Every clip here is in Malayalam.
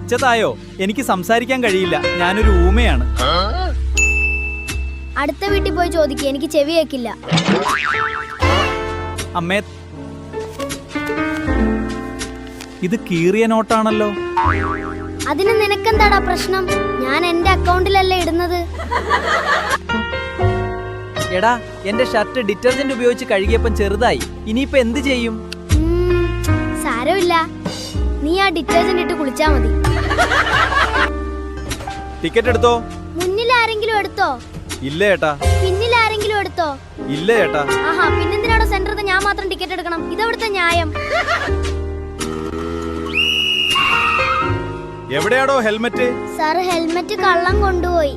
ഒച്ചതായോ? എനിക്ക് സംസാരിക്കാൻ കഴിയില്ല, ഞാനൊരു ഊമയാണ്. അടുത്ത വീട്ടിൽ പോയി ചോദിക്കുക, എനിക്ക് ചെവി കേക്കില്ല. അമ്മേ, ഇത് കീറിയ നോട്ടാണല്ലോ. അതിന് നിനക്കെന്താടാ പ്രശ്നം? ഞാൻ എന്റെ അക്കൗണ്ടിലല്ലേ ഇടുന്നത്. എടാ, എന്റെ ഷർട്ട് ഡിറ്റർജന്റ് ഉപയോഗിച്ച് കഴുകിയപ്പം ചെറുതായി. ഇനിയിപ്പോ എന്ത് ചെയ്യും? സാരമില്ല, നീ ആ ഡിറ്റർജന്റ് ഇട്ട് കുളിച്ചാ മതി. ടിക്കറ്റ് എടുത്തോ? മുന്നിൽ ആരെങ്കിലും എടുത്തോ? ഇല്ല ഏട്ടാ. പിന്നിൽ ആരെങ്കിലും എടുത്തോ? ഇല്ല ഏട്ടാ. ആഹാ, പിന്നെന്തിനാണോ സെന്ററിൽ ഞാൻ മാത്രം ടിക്കറ്റ് എടുക്കണം? ഇതെവിടുത്തെ ന്യായം? എവിടെയാടോ ഹെൽമെറ്റ്? സാർ, ഹെൽമെറ്റ് കള്ളം കൊണ്ടുപോയി.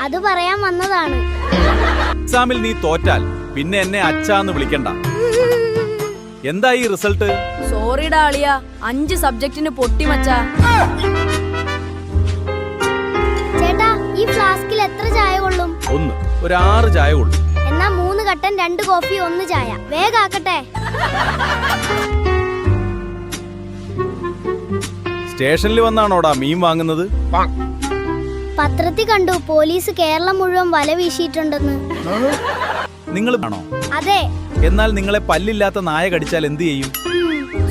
അത് പറയാൻ വന്നതാണ്. എക്സാമിൽ നീ തോറ്റാൽ പിന്നെ എന്നെ അച്ഛാന്ന് വിളിക്കണ്ട. എന്തായി റിസൾട്ട്? സോറിടാ അളിയ, 5 സബ്ജക്റ്റിന് പൊട്ടിമച്ചാ. ചേട്ടാ, ഈ ഫ്ലാസ്കിൽ എത്ര ചായ കൊള്ളും? ഒരു 6 ചായ കൊള്ളും. എന്നാ 3 കട്ടൻ, 2 കോഫി, 1 ചായ. വേഗാക്കട്ടെ. സ്റ്റേഷനിൽ വന്നാണോടാ മീൻ വാങ്ങുന്നത്? പത്രത്തിൽ കണ്ടു, പോലീസ് കേരളം മുഴുവൻ വല വീശിയിട്ടുണ്ടെന്ന്. നിങ്ങൾ ആണോ? അതെ. എന്നാൽ നിങ്ങളെ പല്ലില്ലാത്ത നായ കടിച്ചാൽ എന്ത് ചെയ്യും?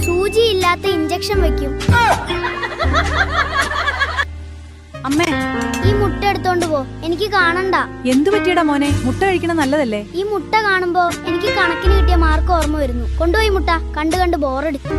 സൂചി ഇല്ലാത്ത ഇഞ്ചക്ഷൻ വെക്കും. അമ്മേ, ഈ മുട്ട എടുത്തോണ്ട് പോ, എനിക്ക് കാണണ്ട. എന്തു പറ്റിയടാ മോനെ? മുട്ട കഴിക്കണം നല്ലതല്ലേ? ഈ മുട്ട കാണുമ്പോ എനിക്ക് കണക്കിന് കിട്ടിയ മാർക്ക് ഓർമ്മ വരുന്നു. കൊണ്ടുപോയി മുട്ട, കണ്ടു കണ്ട് ബോറടിച്ചു.